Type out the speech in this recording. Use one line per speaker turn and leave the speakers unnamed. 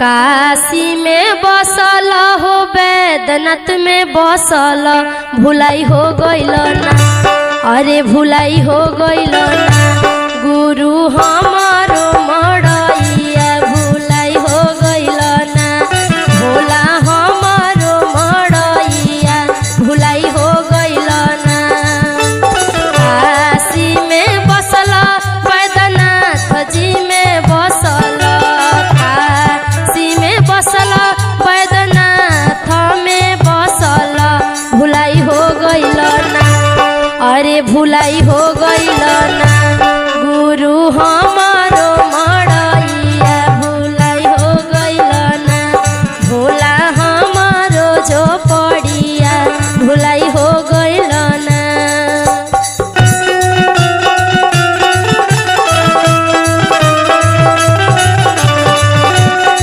काशी में बसल हो बैद्यनाथ में बसल भुलाई हो गइल ना, अरे भुलाई हो गइल ना गुरु हमारो मड़ैया भुलाई हो गइल ना, भोला हमारो मड़ैया भुलाई हो गइल ना। काशी में बसल बैद्यनाथ जी में बसल, काशी में बसल बैद्यनाथ में बसल भुलाई हो गइल ना, अरे भुलाई हो गइल ना